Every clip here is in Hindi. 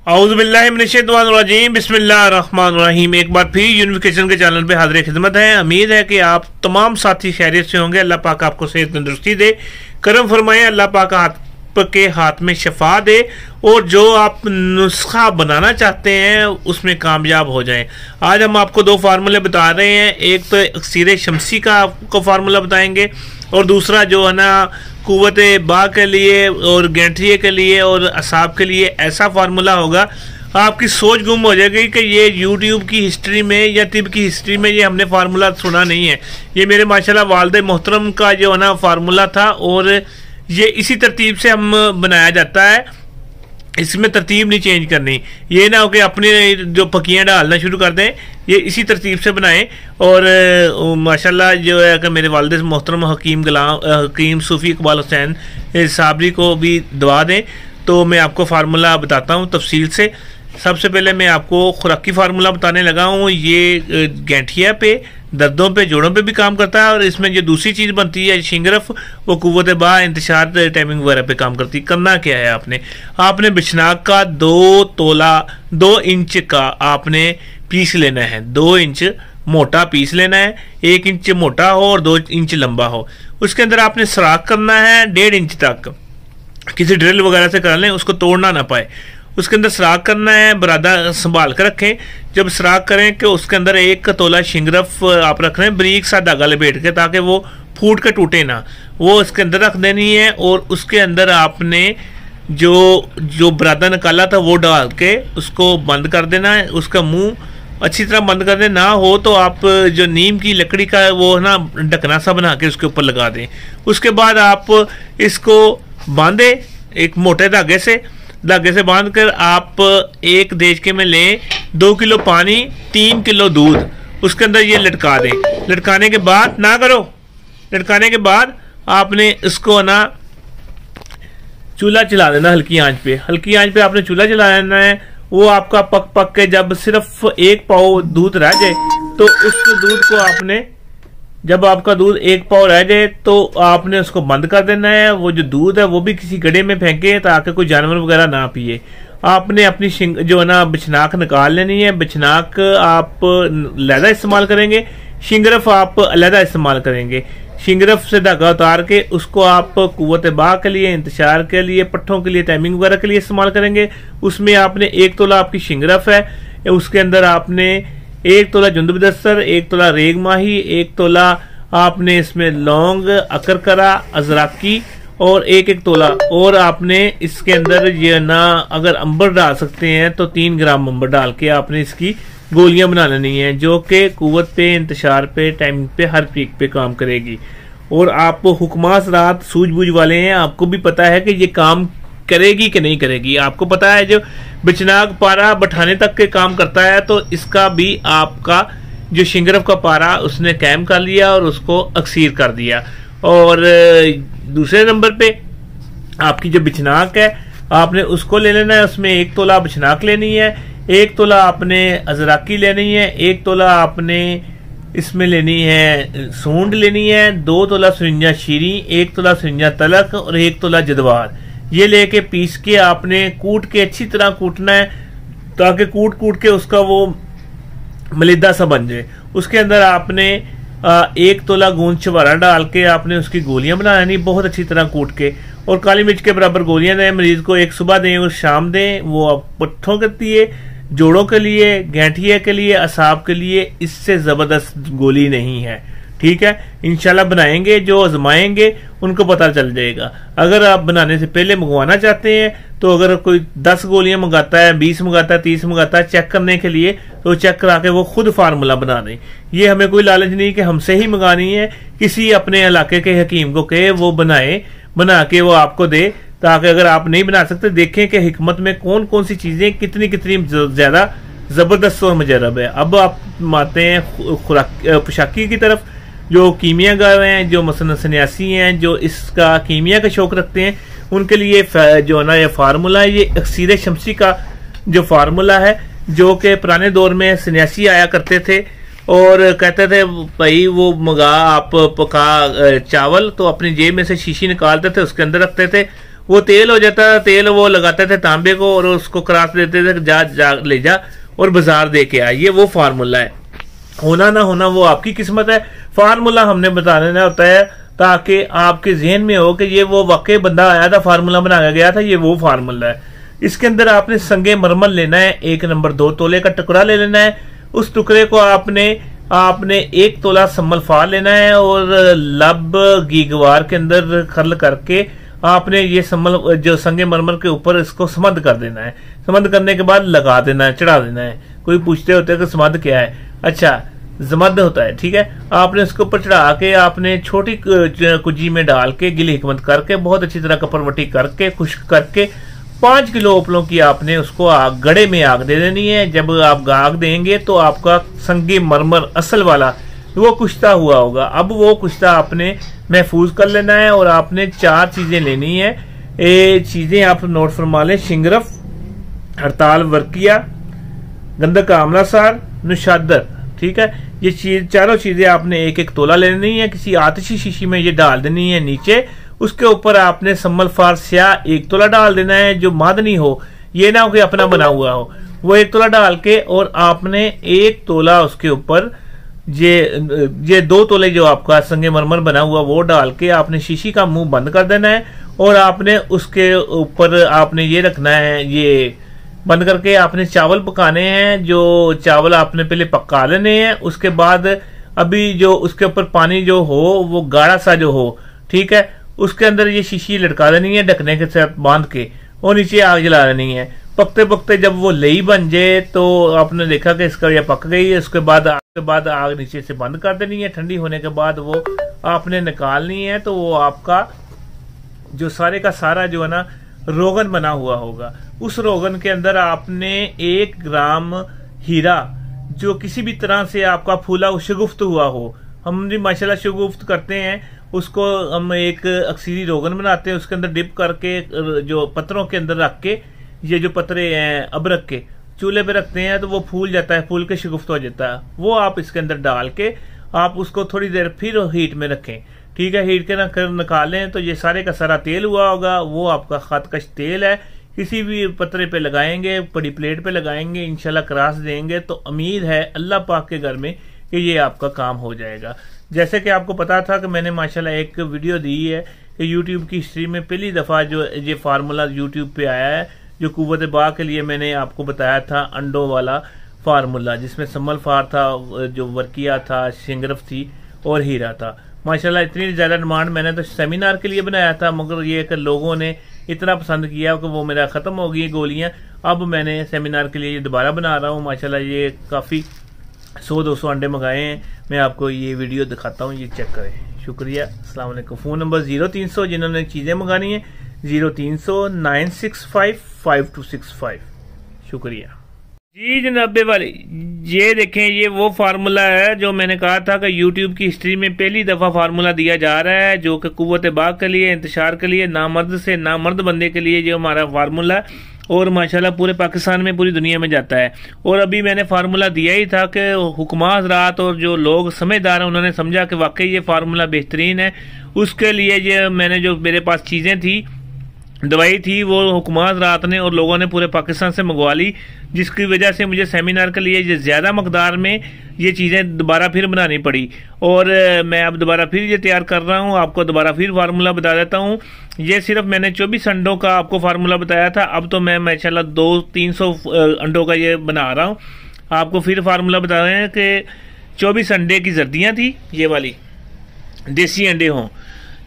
औज़ुबिल्लाहिमिनश्शैतानिर्रजीम बिस्मिल्लाहिर्रहमानिर्रहीम। एक बार फिर यूनिफिकेशन के चैनल पे हाजिर खिदमत है। उम्मीद है कि आप तमाम साथी खैरियत से होंगे। अल्लाह पाक आपको सेहत तंदुरुस्ती दे, करम फरमाए। अल्लाह पाक आपके हाथ में शफा दे और जो आप नुस्खा बनाना चाहते हैं उसमें कामयाब हो जाएं। आज हम आपको दो फार्मूले बता रहे हैं। एक तो अक्सीर शमसी का आपको फार्मूला बताएंगे और दूसरा जो है ना कुव्वत बा के लिए और गैंठिए के लिए और असाब के लिए ऐसा फार्मूला होगा, आपकी सोच गुम हो जाएगी कि ये यूट्यूब की हिस्ट्री में या तिब की हिस्ट्री में ये हमने फार्मूला सुना नहीं है। ये मेरे माशाल्लाह वालिद मोहतरम का जो है ना फार्मूला था और ये इसी तरतीब से हम बनाया जाता है। इसमें तरतीब नहीं चेंज करनी। ये ना हो कि अपनी जो पकियाँ डालना शुरू कर दें, ये इसी तरतीब से बनाएं। और माशाल्लाह जो है कि मेरे वालिद मोहतरम हकीम सूफ़ी इकबाल हुसैन साबरी को भी दुआ दें। तो मैं आपको फार्मूला बताता हूँ तफसील से। सबसे पहले मैं आपको खुराकी फार्मूला बताने लगा हूँ। ये गैंठिया पे, दर्दों पे, जोड़ों पे भी काम करता है और इसमें जो दूसरी चीज़ बनती है शिंगरफ, वो कुव्वत बा, इंतशार, टाइमिंग वगैरह पे काम करती है। करना क्या है, आपने बिछनाक का 2 तोला 2 इंच का आपने पीस लेना है। 2 इंच मोटा पीस लेना है। 1 इंच मोटा हो और 2 इंच लंबा हो। उसके अंदर आपने सराख करना है 1.5 इंच तक। किसी ड्रिल वगैरह से कर लें, उसको तोड़ना ना पाए। उसके अंदर सराख करना है, बरादा संभाल कर रखें। जब सराख करें कि उसके अंदर 1 तोला शिंगरफ आप रख रहे हैं बारीक सा धागा लपेट के, ताकि वो फूट के टूटे ना। वो इसके अंदर रख देनी है और उसके अंदर आपने जो बरादा निकाला था वो डाल के उसको बंद कर देना है। उसका मुंह अच्छी तरह बंद कर दें। ना हो तो आप जो नीम की लकड़ी का वो ना ढकना सा बना के उसके ऊपर लगा दें। उसके बाद आप इसको बांधे एक मोटे धागे से बांध कर आप एक देचके में लें 2 किलो पानी, 3 किलो दूध, उसके अंदर ये लटका दें। लटकाने के बाद लटकाने के बाद आपने इसको ना चूल्हा चला देना हल्की आंच पे आपने चूल्हा चला देना है। वो आपका पक के जब सिर्फ 1 पाव दूध रह जाए तो उस दूध को आपने, जब आपका दूध 1 पाव रह जाए तो आपने उसको बंद कर देना है। वो जो दूध है वो भी किसी गड्ढे में फेंके ताकि कोई जानवर वगैरह ना पिए। आपने अपनी जो है ना बिछनाक निकाल लेनी है। बिछनाक आप अलहदा इस्तेमाल करेंगे, शिंगरफ आप अलहदा इस्तेमाल करेंगे। शिंगरफ से धागा उतार के उसको आप कुव्वत बा के लिए, इंतशार के लिए, पट्ठों के लिए, टाइमिंग वगैरह के लिए इस्तेमाल करेंगे। उसमें आपने 1 तोला आपकी शिंगरफ है, उसके अंदर आपने 1 तोला जुंदबदस्तर, 1 तोला रेग माही, 1 तोला आपने इसमें लौंग, अकरकरा, अजराकी और 1 तोला। और आपने इसके अंदर ये ना अगर अंबर डाल सकते हैं तो 3 ग्राम अंबर डाल के आपने इसकी गोलियां बना लेनी है, जो कि कुव्वत पे, इंतशार पे, टाइमिंग पे, हर पीक पे काम करेगी। और आप हुक्मास रात सूझबूझ वाले हैं, आपको भी पता है कि ये काम करेगी कि नहीं करेगी। आपको पता है जो बिचनाक पारा बैठाने तक के काम करता है, तो इसका भी आपका जो शिंगरफ का पारा उसने कैम कर लिया और उसको अक्सीर कर दिया। और दूसरे नंबर पे आपकी जो बिचनाक है आपने उसको ले लेना है। उसमें 1 तोला बिचनाक लेनी है, 1 तोला आपने अजराकी लेनी है, 1 तोला आपने इसमें लेनी है सूंड लेनी है, 2 तोला सुरिंजा शीरी, 1 तोला सुरिंजा तलक और 1 तोला जदवार। ये लेके पीस के आपने कूट के अच्छी तरह कूटना है ताकि कूट के उसका वो मलिदा सा बन जाए। उसके अंदर आपने 1 तोला गूंद छुहारा डाल के आपने उसकी गोलियां बनानी बहुत अच्छी तरह कूट के। और काली मिर्च के बराबर गोलियां दें मरीज को, एक सुबह दें और शाम दें। वो आप पट्ठों के लिए, जोड़ों के लिए, गैंठिया के लिए, असाब के लिए इससे जबरदस्त गोली नहीं है। ठीक है, इंशाल्लाह बनाएंगे, जो आजमाएंगे उनको पता चल जाएगा। अगर आप बनाने से पहले मंगवाना चाहते हैं तो अगर कोई 10 गोलियां मंगाता है, 20 मंगाता है, 30 मंगाता है चेक करने के लिए, तो चेक करा के वो खुद फार्मूला बना दें। ये हमें कोई लालच नहीं कि हमसे ही मंगानी है, किसी अपने इलाके के हकीम को कहे वो बना के वो आपको दे, ताकि अगर आप नहीं बना सकते देखें कि हिकमत में कौन कौन सी चीजें कितनी ज्यादा जबरदस्त और मुजरब है। अब आप आते हैं पोशाकी की तरफ। जो कीमियागर हैं, जो मसलन सन्यासी हैं, जो इसका कीमिया का शौक रखते हैं, उनके लिए जो है ना ये फार्मूला है, ये अक्सीर शमसी का जो फार्मूला है, जो कि पुराने दौर में सन्यासी आया करते थे और कहते थे भाई वो मंगा आप पका चावल, तो अपनी जेब में से शीशी निकालते थे, उसके अंदर रखते थे वो तेल हो जाता था। तेल वो लगाते थे तांबे को और उसको क्रास देते थे, जा ले जा और बाजार दे के आ। ये वो फार्मूला है। होना ना होना वो आपकी किस्मत है। फार्मूला हमने बता देना होता है ताकि आपके जहन में हो कि ये वो वाकई बंदा आया था, फार्मूला बनाया गया था, ये वो फार्मूला है। इसके अंदर आपने संगे मरमर लेना है, 1 नंबर 2 तोले का टुकड़ा ले लेना है। उस टुकड़े को आपने 1 तोला सम्मल फार लेना है और लब गीगवार के अंदर खर्ल करके आपने ये सम्मल जो संगे मरमर के ऊपर इसको समद कर देना है। समद करने के बाद लगा देना है, चढ़ा देना है। कोई पूछते होते हैं कि समद क्या है, अच्छा जमद होता है, ठीक है। आपने उसके ऊपर चढ़ा के आपने छोटी कुजी में डाल के गिल हिकमत करके बहुत अच्छी तरह कपड़वटी करके खुश्क करके 5 किलो उपलों की आपने उसको गड़े में आग दे देनी है। जब आप आग देंगे तो आपका संगे मरमर असल वाला वो कुश्ता हुआ होगा। अब वो कुश्ता आपने महफूज कर लेना है और आपने 4 चीजें लेनी है। ये चीजें आप नोट फरमा लें, शिंगरफ, हड़ताल वर्किया, गंधक आमला सार, नुशादर, ठीक है। ये चारों चीजें आपने 1-1 तोला लेनी है। किसी आतिशी शीशी में ये डाल देनी है नीचे। उसके ऊपर आपने सम्मल फार स्याह 1 तोला डाल देना है, जो मादनी हो, ये ना हो कि अपना बना हुआ हो। वो 1 तोला डाल के और आपने 1 तोला उसके ऊपर ये 2 तोले जो आपका संगे मरमर बना हुआ वो डाल के आपने शीशी का मुंह बंद कर देना है। और आपने उसके ऊपर आपने ये रखना है, ये बंद करके आपने चावल पकाने हैं। जो चावल आपने पहले पका लेने हैं, उसके बाद अभी जो उसके ऊपर पानी जो हो वो गाढ़ा सा जो हो, ठीक है, उसके अंदर ये शीशी लटका देनी है ढकने के साथ बांध के और नीचे आग जला देनी है। पकते पकते जब वो लई बन जाए तो आपने देखा कि इसका ये पक गई है। उसके बाद आग नीचे से बंद कर देनी है। ठंडी होने के बाद वो आपने निकालनी है। तो वो आपका जो सारे का सारा जो है ना रोगन बना हुआ होगा। उस रोगन के अंदर आपने 1 ग्राम हीरा जो किसी भी तरह से आपका फूला शगुफ्त हुआ हो, हम भी माशाल्लाह शगुफ्त करते हैं, उसको हम एक अक्सीरी रोगन बनाते हैं। उसके अंदर डिप करके जो पत्थरों के अंदर रख के, ये जो पत्रे हैं अबरक के, चूल्हे पे रखते हैं तो वो फूल जाता है, फूल के शगुफ्त हो जाता है। वो आप इसके अंदर डाल के आप उसको थोड़ी देर फिर हीट में रखें, ठीक है। हीट के निकालें तो ये सारे का सारा तेल हुआ होगा, वो आपका खतकश तेल है। किसी भी पतरे पे लगाएंगे, बड़ी प्लेट पे लगाएंगे, इंशाल्लाह क्रास देंगे तो उम्मीद है अल्लाह पाक के घर में कि ये आपका काम हो जाएगा। जैसे कि आपको पता था कि मैंने माशाल्लाह एक वीडियो दी है कि यूट्यूब की हिस्ट्री में पहली दफ़ा जो ये फार्मूला यूट्यूब पे आया है, जो कुव्वत बा के लिए मैंने आपको बताया था, अंडों वाला फार्मूला, जिसमें सम्मल फार था, जो वर्किया था, शिंगरफ थी और हीरा था। माशाल्लाह इतनी ज़्यादा डिमांड, मैंने तो सेमिनार के लिए बनाया था, मगर ये कि लोगों ने इतना पसंद किया कि वो मेरा ख़त्म हो गई गोलियां। अब मैंने सेमिनार के लिए ये दोबारा बना रहा हूँ। माशाल्लाह ये काफ़ी 100-200 अंडे मंगाए हैं। मैं आपको ये वीडियो दिखाता हूँ, ये चेक करें। शुक्रिया, अस्सलाम वालेकुम। फ़ोन नंबर 0300 जिन्होंने चीज़ें मंगानी है, 0300 965 5265। शुक्रिया जी जनाबे वाले। ये देखें, ये वो फार्मूला है जो मैंने कहा था कि यूट्यूब की हिस्ट्री में पहली दफ़ा फार्मूला दिया जा रहा है, जो कि कुव्वत बाग के लिए, इंतशार के लिए, नामर्द से नामर्द बंदे के लिए जो हमारा फार्मूला, और माशाल्लाह पूरे पाकिस्तान में, पूरी दुनिया में जाता है। और अभी मैंने फार्मूला दिया ही था कि हुक्मा हज़रात और जो लोग समझदार हैं उन्होंने समझा कि वाकई ये फार्मूला बेहतरीन है। उसके लिए ये मैंने जो मेरे पास चीज़ें थी, दवाई थी, वो हुक्मा हज़रात ने और लोगों ने पूरे पाकिस्तान से मंगवा ली, जिसकी वजह से मुझे सेमिनार के लिए ज़्यादा मकदार में ये चीज़ें दोबारा फिर बनानी पड़ी। और मैं अब दोबारा फिर ये तैयार कर रहा हूँ, आपको दोबारा फिर फार्मूला बता देता हूँ। ये सिर्फ मैंने 24 अंडों का आपको फार्मूला बताया था, अब तो मैं माशाल्लाह 200-300 अंडों का ये बना रहा हूँ। आपको फिर फार्मूला बता रहे हैं कि 24 अंडे की जर्दियाँ थी, ये वाली देसी अंडे हों।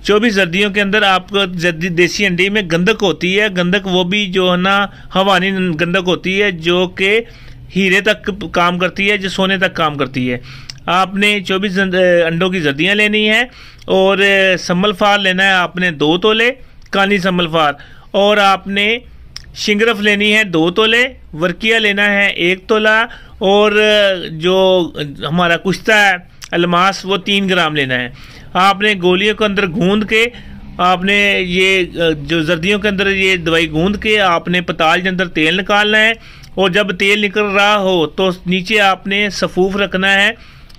24 जर्दियों के अंदर आपको देसी अंडे में गंधक होती है। गंधक वो भी जो है ना हवानी गंधक होती है, जो कि हीरे तक काम करती है, जो सोने तक काम करती है। आपने 24 अंडों की जर्दियाँ लेनी है और सम्मल फार लेना है आपने 2 तोले कानी सम्मल फार, और आपने शिंगरफ लेनी है 2 तोले, वर्किया लेना है 1 तोला, और जो हमारा कुश्ता है अलमास वो 3 ग्राम लेना है। आपने गोलियों के अंदर गूंद के, आपने ये जो जर्दियों के अंदर ये दवाई गूंद के आपने पताल के अंदर तेल निकालना है, और जब तेल निकल रहा हो तो नीचे आपने सफूफ रखना है।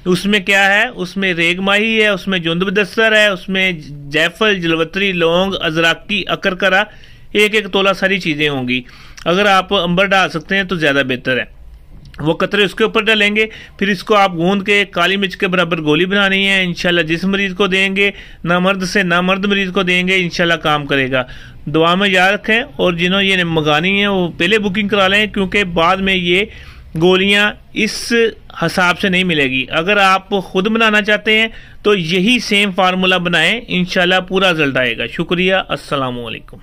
उसमें क्या है, उसमें रेगमाही है, उसमें जुंद बदस्तर है, उसमें जैफल, जलवतरी, लौंग, अजराकी, अकरकरा, एक एक तोला सारी चीज़ें होंगी। अगर आप अंबर डाल सकते हैं तो ज़्यादा बेहतर है। वो कतरे उसके ऊपर डालेंगे, फिर इसको आप गूंद के काली मिर्च के बराबर गोली बनानी है। इंशाल्लाह जिस मरीज़ को देंगे, ना मर्द से ना मर्द मरीज़ को देंगे, इंशाल्लाह काम करेगा। दुआ में याद रखें, और जिन्होंने ये मंगानी है वो पहले बुकिंग करा लें, क्योंकि बाद में ये गोलियां इस हिसाब से नहीं मिलेगी। अगर आप खुद बनाना चाहते हैं तो यही सेम फार्मूला बनाएं, इंशाल्लाह पूरा रिजल्ट आएगा। शुक्रिया, अस्सलाम वालेकुम।